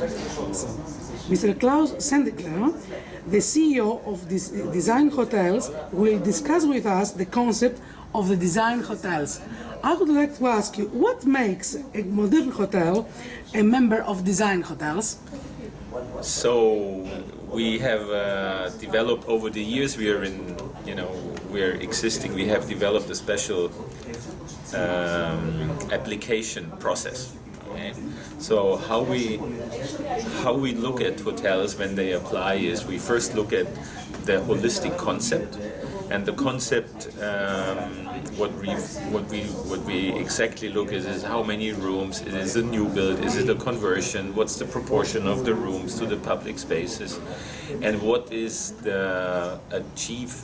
Mr. Claus Sendlinger, the CEO of this Design Hotels, will discuss with us the concept of the Design Hotels. I would like to ask you, what makes a modern hotel a member of Design Hotels? So we have developed over the years. We are existing. We have developed a special application process. Okay? So how we look at hotels when they apply is we first look at the holistic concept, and the concept what we exactly look at is how many rooms, is it a new build, is it a conversion, what's the proportion of the rooms to the public spaces, and what is the achieved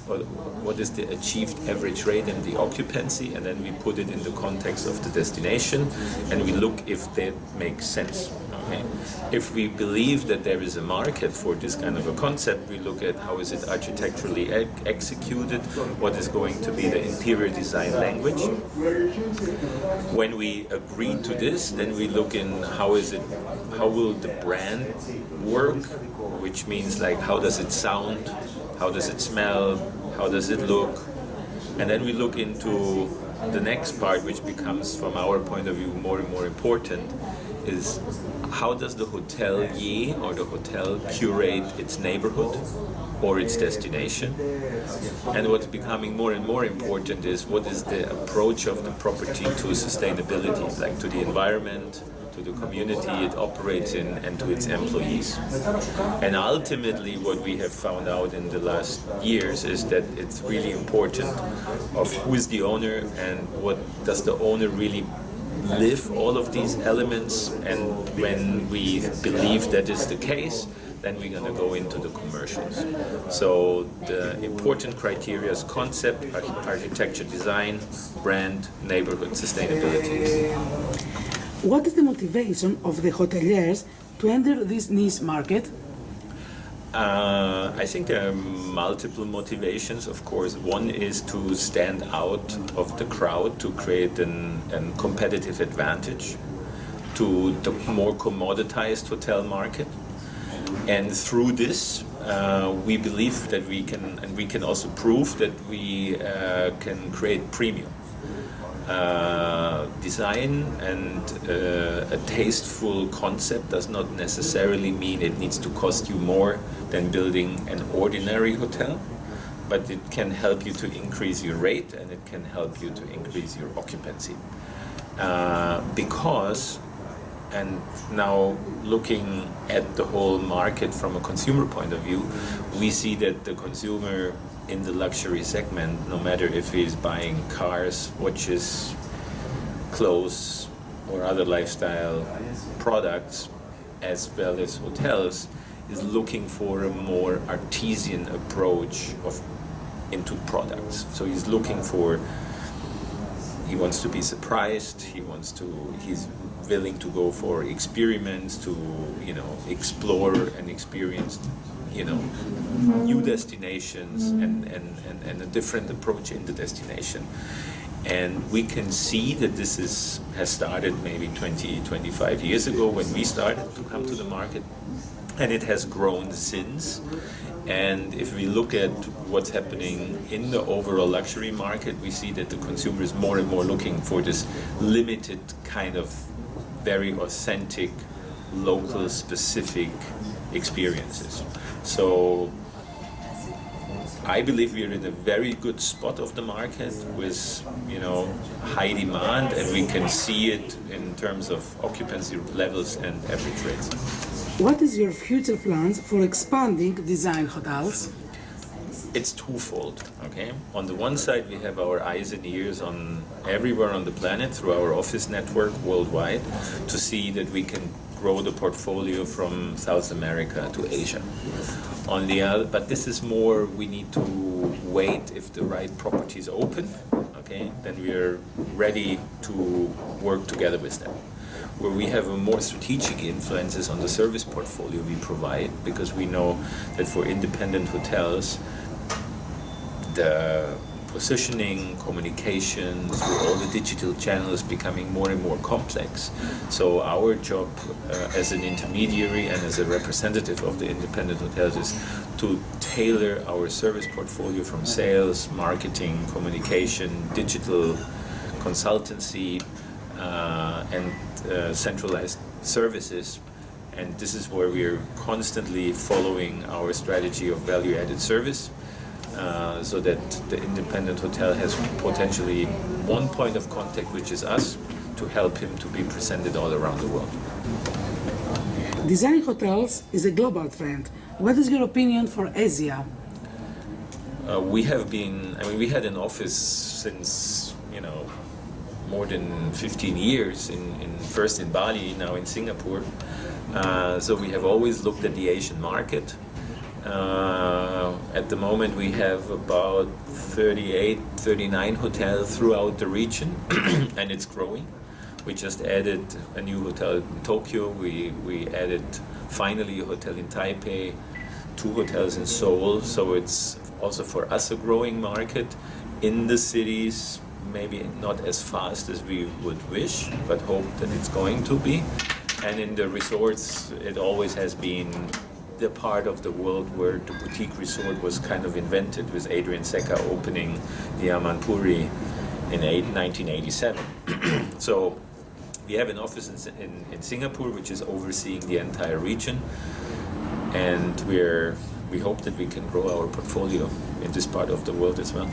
average rate and the occupancy, and then we put it in the context of the destination and we look if that makes sense. Okay. If we believe that there is a market for this kind of a concept, we look at how is it architecturally executed, what is going to be the interior design language. When we agree to this, then we look in how will the brand work, which means like how does it sound, how does it smell, how does it look, and then we look into the next part, which becomes from our point of view more and more important, is how does the hotelier or the hotel curate its neighborhood or its destination? And what's becoming more and more important is what is the approach of the property to sustainability, like to the environment, to the community it operates in, and to its employees. And ultimately what we have found out in the last years is that it's really important of who is the owner and what does the owner really live all of these elements, and when we believe that is the case, then we're going to go into the commercials. So the important criteria is concept, architecture, design, brand, neighborhood, sustainability. What is the motivation of the hoteliers to enter this niche market? I think there are multiple motivations, of course. One is to stand out of the crowd, to create a competitive advantage to the more commoditized hotel market. And through this, we believe that we can, and we can also prove that we can create premium. Design and a tasteful concept does not necessarily mean it needs to cost you more than building an ordinary hotel, but it can help you to increase your rate and it can help you to increase your occupancy. Because, and now looking at the whole market from a consumer point of view, we see that the consumer in the luxury segment, no matter if he's buying cars, watches, clothes, or other lifestyle products, as well as hotels, is looking for a more artisan approach into products. So he's looking for, he wants to be surprised, he's willing to go for experiments, to explore and experience new destinations and a different approach in the destination. And we can see that this has started maybe 20-25 years ago when we started to come to the market, and it has grown since. And if we look at what's happening in the overall luxury market, we see that the consumer is more and more looking for this limited kind of very authentic, local specific experiences. So I believe we are in a very good spot of the market with high demand, and we can see it in terms of occupancy levels and average rates. What is your future plans for expanding design hotels? It's twofold. Okay, on the one side we have our eyes and ears on everywhere on the planet through our office network worldwide to see that we can grow the portfolio from South America to Asia. On the other, but this is more, we need to wait if the right properties open, okay, then we are ready to work together with them. Where we have a more strategic influences on the service portfolio we provide, because we know that for independent hotels, the positioning, communications, with all the digital channels becoming more and more complex. So our job as an intermediary and as a representative of the independent hotels is to tailor our service portfolio from sales, marketing, communication, digital consultancy, and centralized services. And this is where we are constantly following our strategy of value-added service, so that the independent hotel has potentially one point of contact, which is us, to help him to be presented all around the world. Design hotels is a global trend. What is your opinion for Asia? We had an office since, more than 15 years, first in Bali, now in Singapore. So we have always looked at the Asian market. At the moment we have about 38, 39 hotels throughout the region, and it's growing. We just added a new hotel in Tokyo. We added finally a hotel in Taipei, 2 hotels in Seoul. So it's also for us a growing market. In the cities, maybe not as fast as we would wish, but hope that it's going to be. And in the resorts, it always has been the part of the world where the boutique resort was kind of invented, with Adrian Secca opening the Amanpuri in 1987. So we have an office in Singapore, which is overseeing the entire region, and we hope that we can grow our portfolio in this part of the world as well.